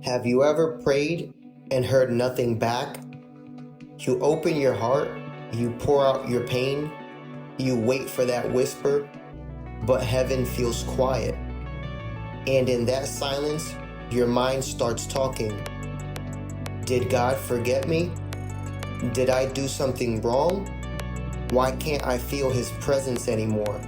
Have you ever prayed and heard nothing back? You open your heart, you pour out your pain, you wait for that whisper, but heaven feels quiet. And in that silence, your mind starts talking. Did God forget me? Did I do something wrong? Why can't I feel His presence anymore?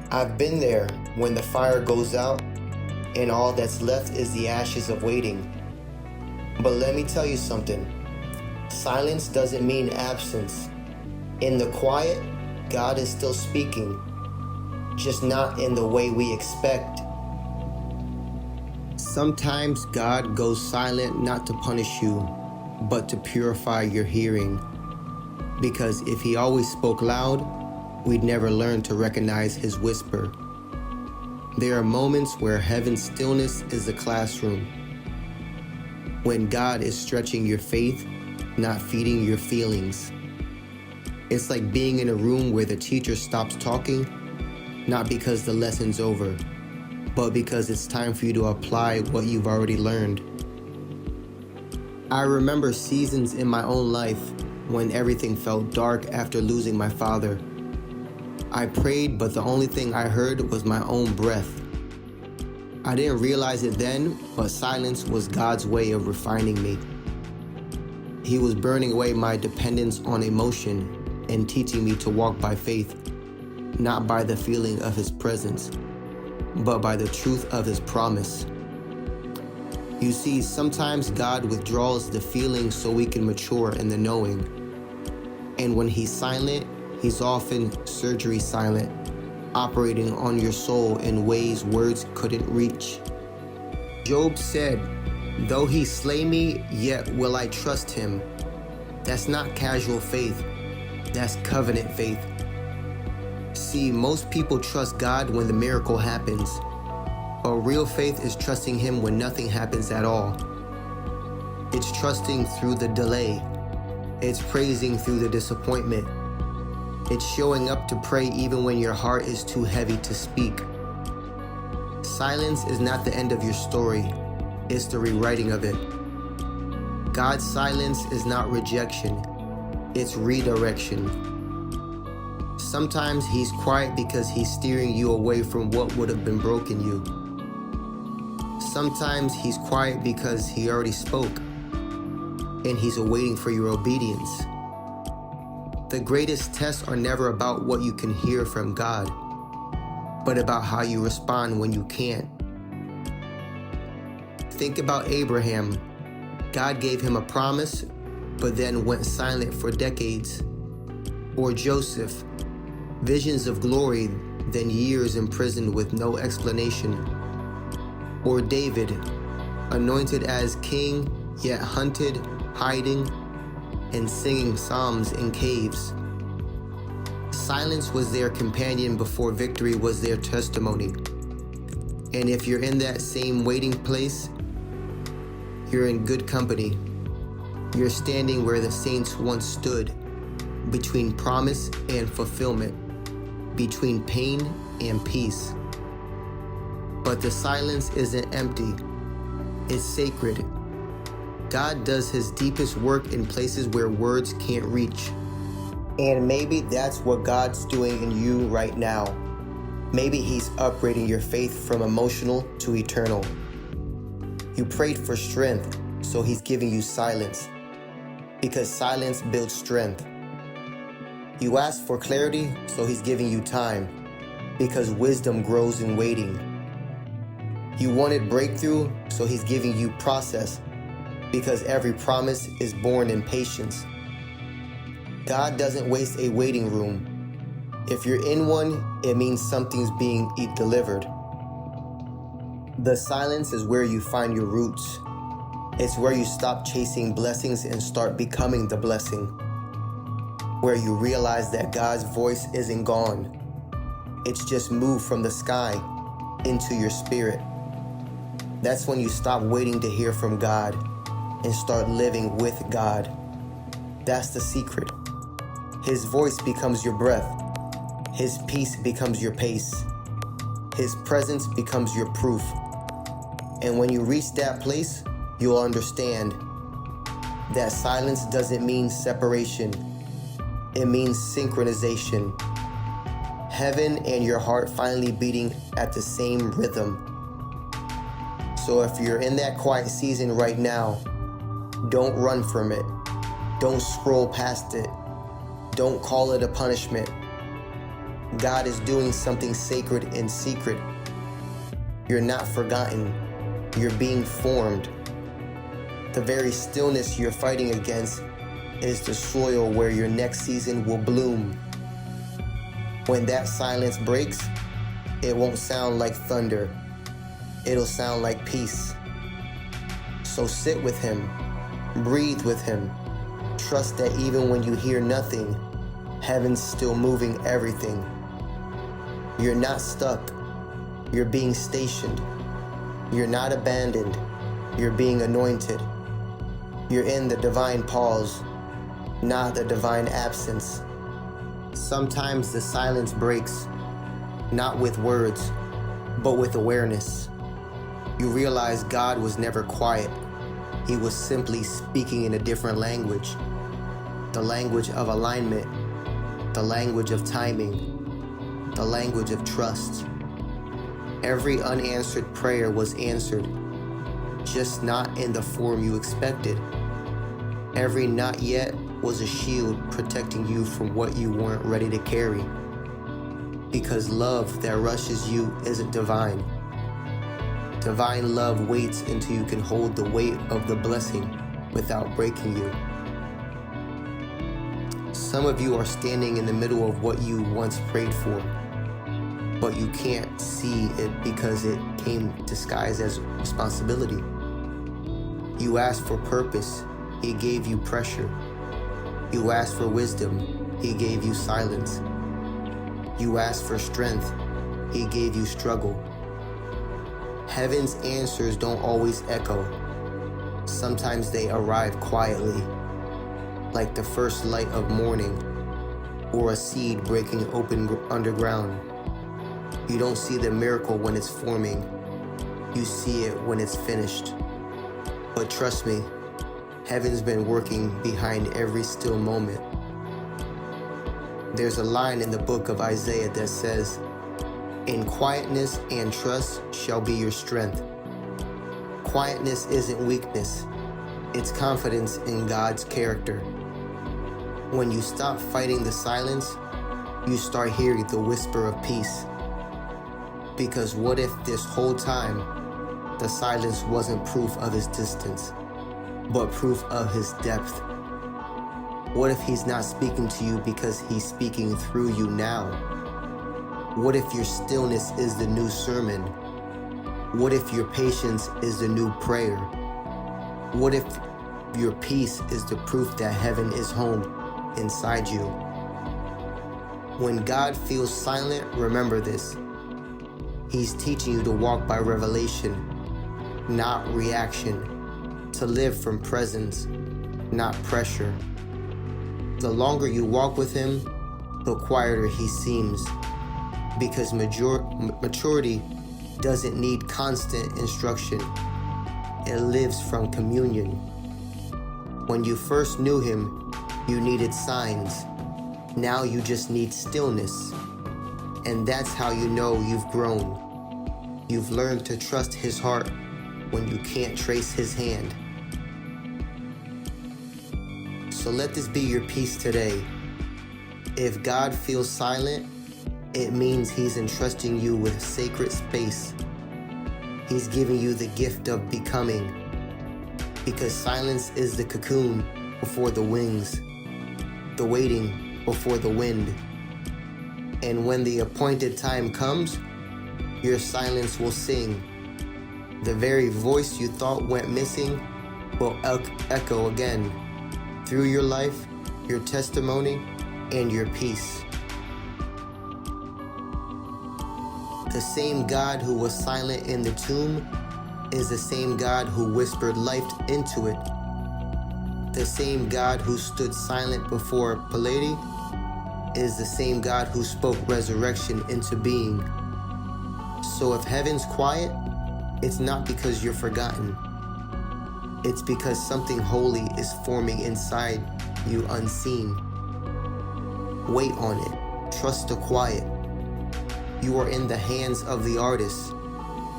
I've been there when the fire goes out and all that's left is the ashes of waiting. But let me tell you something. Silence doesn't mean absence. In the quiet, God is still speaking, just not in the way we expect. Sometimes God goes silent not to punish you, but to purify your hearing. Because if He always spoke loud, we'd never learn to recognize His whisper. There are moments where heaven's stillness is the classroom. When God is stretching your faith, not feeding your feelings. It's like being in a room where the teacher stops talking, not because the lesson's over, but because it's time for you to apply what you've already learned. I remember seasons in my own life when everything felt dark after losing my father. I prayed, but the only thing I heard was my own breath. I didn't realize it then, but silence was God's way of refining me. He was burning away my dependence on emotion and teaching me to walk by faith, not by the feeling of His presence, but by the truth of His promise. You see, sometimes God withdraws the feeling so we can mature in the knowing. And when He's silent, He's often surgery silent, operating on your soul in ways words couldn't reach. Job said, "Though He slay me, yet will I trust Him." That's not casual faith, that's covenant faith. See, most people trust God when the miracle happens, but real faith is trusting Him when nothing happens at all. It's trusting through the delay. It's praising through the disappointment. It's showing up to pray even when your heart is too heavy to speak. Silence is not the end of your story, it's the rewriting of it. God's silence is not rejection, it's redirection. Sometimes He's quiet because He's steering you away from what would have been broken you. Sometimes He's quiet because He already spoke, and He's awaiting for your obedience. The greatest tests are never about what you can hear from God, but about how you respond when you can't. Think about Abraham. God gave him a promise, but then went silent for decades. Or Joseph. Visions of glory, then years imprisoned with no explanation. Or David, anointed as king, yet hunted, hiding, and singing psalms in caves. Silence was their companion before victory was their testimony. And if you're in that same waiting place, you're in good company. You're standing where the saints once stood, between promise and fulfillment, between pain and peace. But the silence isn't empty, it's sacred. God does His deepest work in places where words can't reach. And maybe that's what God's doing in you right now. Maybe He's upgrading your faith from emotional to eternal. You prayed for strength, so He's giving you silence, because silence builds strength. You asked for clarity, so He's giving you time, because wisdom grows in waiting. You wanted breakthrough, so He's giving you process, because every promise is born in patience. God doesn't waste a waiting room. If you're in one, it means something's being delivered. The silence is where you find your roots. It's where you stop chasing blessings and start becoming the blessing. Where you realize that God's voice isn't gone. It's just moved from the sky into your spirit. That's when you stop waiting to hear from God and start living with God. That's the secret. His voice becomes your breath. His peace becomes your pace. His presence becomes your proof. And when you reach that place, you'll understand that silence doesn't mean separation. It means synchronization. Heaven and your heart finally beating at the same rhythm. So if you're in that quiet season right now, don't run from it. Don't scroll past it. Don't call it a punishment. God is doing something sacred in secret. You're not forgotten. You're being formed. The very stillness you're fighting against is the soil where your next season will bloom. When that silence breaks, it won't sound like thunder. It'll sound like peace. So sit with him. Breathe with him. Trust that even when you hear nothing, heaven's still moving everything. You're not stuck. You're being stationed. You're not abandoned. You're being anointed. You're in the divine pause, not the divine absence. Sometimes the silence breaks, not with words, but with awareness. You realize God was never quiet. He was simply speaking in a different language. The language of alignment, the language of timing, the language of trust. Every unanswered prayer was answered, just not in the form you expected. Every not yet was a shield protecting you from what you weren't ready to carry. Because love that rushes you isn't divine. Divine love waits until you can hold the weight of the blessing without breaking you. Some of you are standing in the middle of what you once prayed for, but you can't see it because it came disguised as responsibility. You asked for purpose, he gave you pressure. You asked for wisdom, he gave you silence. You asked for strength, he gave you struggle. Heaven's answers don't always echo. Sometimes they arrive quietly, like the first light of morning or a seed breaking open underground. You don't see the miracle when it's forming. You see it when it's finished. But trust me, heaven's been working behind every still moment. There's a line in the book of Isaiah that says, "In quietness and trust shall be your strength." Quietness isn't weakness, it's confidence in God's character. When you stop fighting the silence, you start hearing the whisper of peace. Because what if this whole time, the silence wasn't proof of his distance, but proof of his depth? What if he's not speaking to you because he's speaking through you now? What if your stillness is the new sermon? What if your patience is the new prayer? What if your peace is the proof that heaven is home inside you? When God feels silent, remember this. He's teaching you to walk by revelation, not reaction, to live from presence, not pressure. The longer you walk with him, the quieter he seems, because maturity doesn't need constant instruction. It lives from communion. When you first knew him, you needed signs. Now you just need stillness. And that's how you know you've grown. You've learned to trust his heart when you can't trace his hand. So let this be your peace today. If God feels silent, it means he's entrusting you with sacred space. He's giving you the gift of becoming. Because silence is the cocoon before the wings, the waiting before the wind. And when the appointed time comes, your silence will sing. The very voice you thought went missing will echo again through your life, your testimony, and your peace. The same God who was silent in the tomb is the same God who whispered life into it. The same God who stood silent before Palladi is the same God who spoke resurrection into being. So if heaven's quiet, It's not because you're forgotten. It's because something holy is forming inside you unseen. Wait on it. Trust the quiet. You are in the hands of the artist,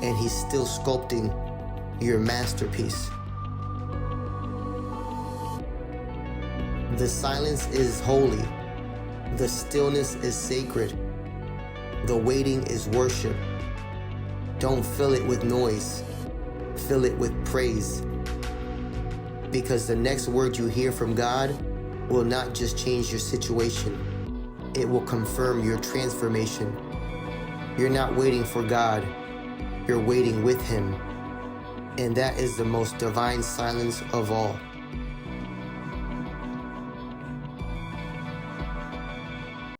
and he's still sculpting your masterpiece. The silence is holy. The stillness is sacred. The waiting is worship. Don't fill it with noise. Fill it with praise. Because the next word you hear from God will not just change your situation. It will confirm your transformation. You're not waiting for God. You're waiting with Him. And that is the most divine silence of all.